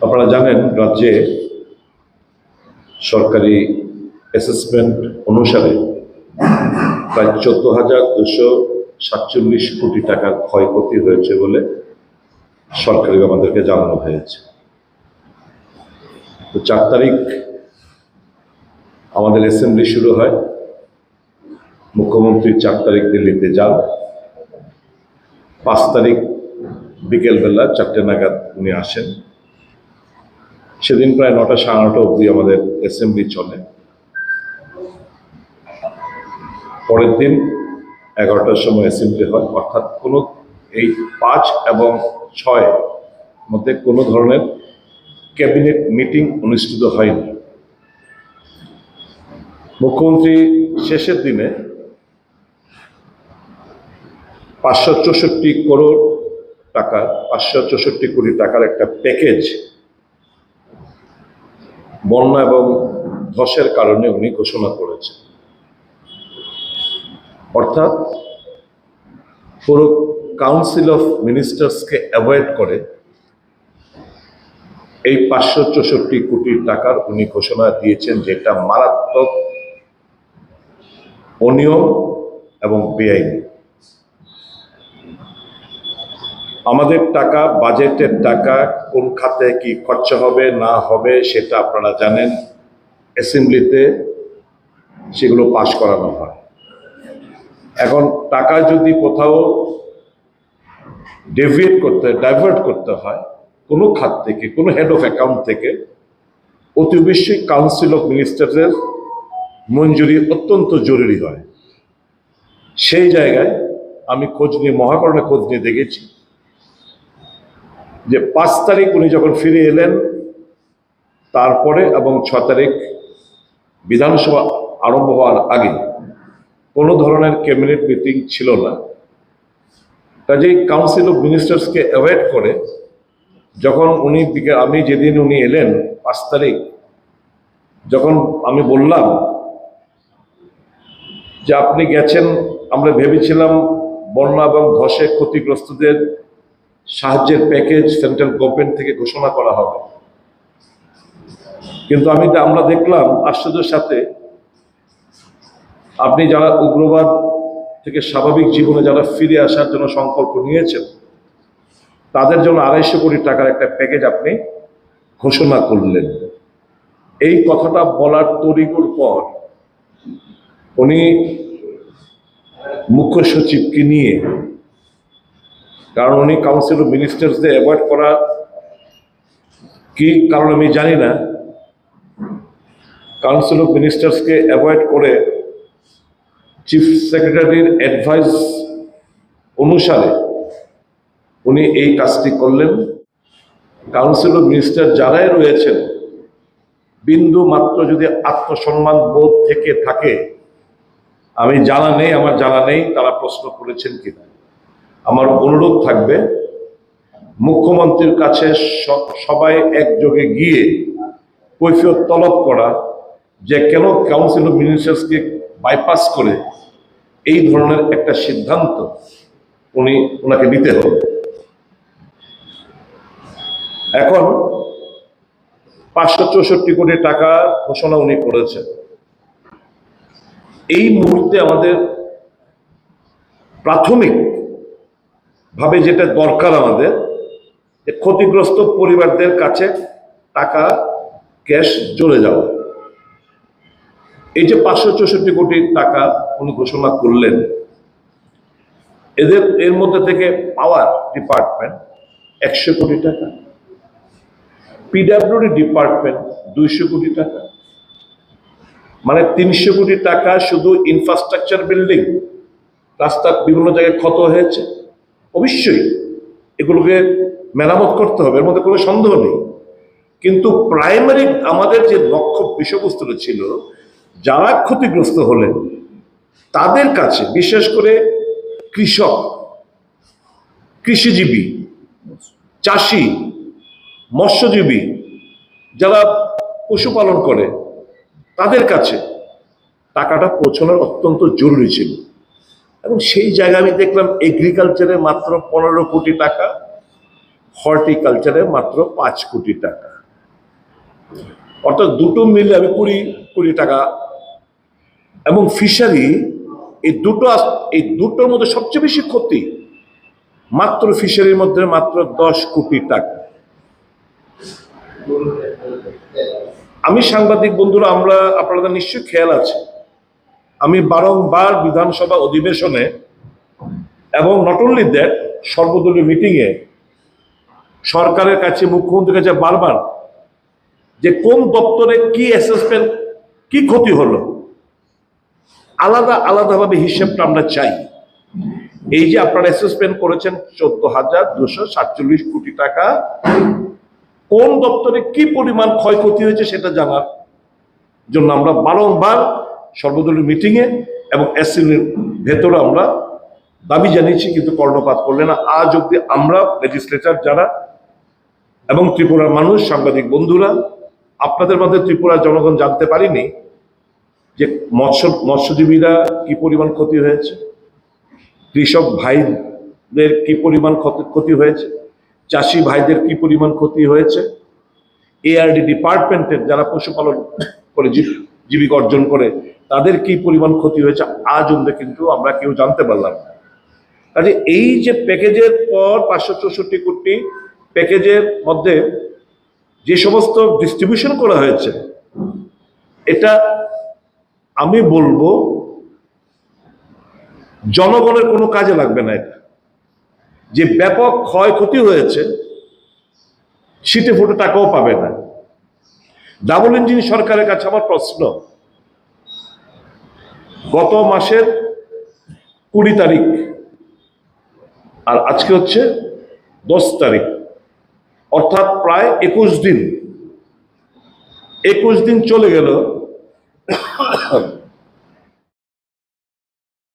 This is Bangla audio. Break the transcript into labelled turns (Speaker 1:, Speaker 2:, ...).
Speaker 1: আপনারা জানেন রাজ্যে সরকারি অ্যাসেসমেন্ট অনুসারে প্রায় 14,247 কোটি টাকার ক্ষয়ক্ষতি হয়েছে বলে সরকারি আমাদেরকে জানানো হয়েছে। তো 4 তারিখ আমাদের অ্যাসেম্বলি শুরু হয়। মুখ্যমন্ত্রী 4 তারিখ দিল্লিতে যান। 5 তারিখ বিকেলবেলা 4টে নাগাদ উনি আসেন। সেদিন প্রায় 9টা সাড়ে 9টা অবধি আমাদের অ্যাসেম্বলি চলে। পরের দিন 11টার সময় অ্যাসেম্বলি হয়, অর্থাৎ কোনো এই 5 এবং 6 মধ্যে কোনো ধরনের ক্যাবিনেট মিটিং অনুষ্ঠিত হয়নি। মুখ্যমন্ত্রী শেষের দিনে 564 কোটি টাকার একটা প্যাকেজ বন্যা এবং ধসের কারণে উনি ঘোষণা করেছেন। অর্থাৎ পুরো কাউন্সিল অফ মিনিস্টার্সকে অ্যাভয়েড করে এই 564 কোটি টাকার উনি ঘোষণা দিয়েছেন, যেটা মারাত্মক অনিয়ম এবং বেআইনি। আমাদের টাকা, বাজেটের টাকা কোন খাতে কি খরচা হবে না হবে সেটা আপনারা জানেন। অ্যাসেম্বলিতে সেগুলো পাশ করানো হয়। এখন টাকা যদি কোথাও ডাইভার্ট করতে হয় কোনো খাত থেকে, কোনো হেড অফ অ্যাকাউন্ট থেকে, অতি অবশ্যই কাউন্সিল অফ মিনিস্টার্সের মঞ্জুরি অত্যন্ত জরুরি হয়। সেই জায়গায় আমি মহাকরণে খোঁজ নিয়ে দেখেছি যে 5 তারিখ উনি যখন ফিরে এলেন, তারপরে এবং 6 তারিখ বিধানসভা আরম্ভ হওয়ার আগে কোনো ধরনের ক্যাবিনেট মিটিং ছিল না। কাজেই কাউন্সিল অফ মিনিস্টার্সকে অ্যাভয়েড করে যখন আমি যেদিন উনি এলেন 5 তারিখ, যখন আমি বললাম যে আপনি গেছেন, আমরা ভেবেছিলাম বন্যা এবং ধসে ক্ষতিগ্রস্তদের সাহায্যের প্যাকেজ সেন্ট্রাল গভর্নমেন্ট থেকে ঘোষণা করা হবে, কিন্তু আমরা দেখলাম আশ্চর্যের সাথে আপনি যারা উগ্রবাদ থেকে স্বাভাবিক জীবনে যারা ফিরে আসার জন্য সংকল্প নিয়েছেন তাদের জন্য 250 কোটি টাকার একটা প্যাকেজ আপনি ঘোষণা করলেন। এই কথাটা বলার তড়িঘড়ি পর উনি মুখ্য সচিবকে নিয়ে, কারণ উনি কাউন্সিল অফ মিনিস্টার্সদের অ্যাভয়েড করা কি কারণ আমি জানি না, কাউন্সিল অফ মিনিস্টার্সকে অ্যাভয়েড করে চিফ সেক্রেটারির অ্যাডভাইস অনুসারে উনি এই কাজটি করলেন। কাউন্সিল অফ মিনিস্টার যারাই রয়েছেন, বিন্দু মাত্র যদি আত্মসম্মান বোধ থেকে থাকে, আমার জানা নেই তারা প্রশ্ন করেছেন কিনা। আমার অনুরোধ থাকবে মুখ্যমন্ত্রীর কাছে সবাই একযোগে গিয়ে কৈফিয়ত তলব করা যে কেন কাউন্সিল অফ মিনিস্টার্সকে বাইপাস করে এই ধরনের একটা সিদ্ধান্ত ওনাকে নিতে হবে। এখন 564 কোটি টাকা ঘোষণা উনি করেছেন। এই মুহূর্তে আমাদের প্রাথমিক ভাবে যেটা দরকার, আমাদের ক্ষতিগ্রস্ত পরিবারদের কাছে টাকা ক্যাশ চলে যাওয়া। এই যে 564 কোটি টাকা উনি ঘোষণা করলেন, এর মধ্যে থেকে পাওয়ার ডিপার্টমেন্ট 100 কোটি টাকা, পিডব্লিউডি ডিপার্টমেন্ট 200 কোটি টাকা, মানে 300 কোটি টাকা শুধু ইনফ্রাস্ট্রাকচার বিল্ডিং, রাস্তা বিভিন্ন জায়গায় ক্ষত হয়েছে, অবশ্যই এগুলোকে মেরামত করতে হবে, এর মধ্যে কোনো সন্দেহ নেই। কিন্তু প্রাইমারি আমাদের যে লক্ষ্য বিষয়বস্তুটা ছিল, যারা ক্ষতিগ্রস্ত হলেন তাদের কাছে, বিশেষ করে কৃষক, কৃষিজীবী, চাষি, মৎস্যজীবী, যারা পশুপালন করে, তাদের কাছে টাকাটা পৌঁছানোর অত্যন্ত জরুরি ছিল। এবং সেই জায়গায় আমি দেখলাম এগ্রিকালচারে মাত্র 15 কোটি টাকা, হর্টিকালচারে মাত্র 5 কোটি টাকা, অর্থাৎ দুটো মিলে আমি 20 কোটি টাকা। এবং ফিশারি, এই দুটোর মধ্যে সবচেয়ে বেশি ক্ষতি মাত্র ফিশারির মধ্যে মাত্র 10 কোটি টাকা। আমি সাংবাদিক বন্ধুরা, আপনাদের নিশ্চয়ই খেয়াল আছে, আমি বারংবার বিধানসভা অধিবেশনে এবং নট অনলি দ্যাট সর্বদলীয় মিটিংয়ে সরকারের কাছে, মুখ্যমন্ত্রীর কাছে বারবার যে কোন দপ্তরে কি অ্যাসেসমেন্ট, কি ক্ষতি হলো, আলাদাভাবে হিসেবটা আমরা চাই। এই যে আপনারা অ্যাসেসমেন্ট করেছেন 14,247 কোটি টাকা, কোন দপ্তরে কি পরিমাণ ক্ষয়ক্ষতি হয়েছে সেটা জানার জন্য আমরা বারংবার সর্বদলীয় মিটিংয়ে এবং অ্যাসেম্বলির ভেতরে আমরা দাবি জানিয়েছি, কিন্তু কর্ণপাত করলে না। আজ অব্দি আমরা লেজিসলেচার যারা এবং ত্রিপুরার মানুষ, সাংবাদিক বন্ধুরা, আপনাদের মধ্যে ত্রিপুরার জনগণ জানতে পারিনি যে মৎস্যজীবীরা কি পরিমাণ ক্ষতি হয়েছে, কৃষক ভাইদের কি পরিমাণ ক্ষতি হয়েছে, চাষি ভাইদের কি পরিমাণ ক্ষতি হয়েছে, এআরডি ডিপার্টমেন্টের যারা পশুপালন করে জীবিকা অর্জন করে তাদের কি পরিমাণ ক্ষতি হয়েছে, আজ অব্দি কিন্তু আমরা কেউ জানতে পারলাম না। কাজে এই যে প্যাকেজের পর 564 কোটি প্যাকেজের মধ্যে যে সমস্ত ডিস্ট্রিবিউশন করা হয়েছে, এটা আমি বলবো জনগণের কোনো কাজে লাগবে না। এটা যে ব্যাপক ক্ষয়ক্ষতি হয়েছে শীতে ফুটে টাকাও পাবে না। ডাবল ইঞ্জিন সরকারের কাছে আমার প্রশ্ন, গত মাসের 20 তারিখ আর আজকে হচ্ছে 10 তারিখ, অর্থাৎ প্রায় 21 দিন চলে গেল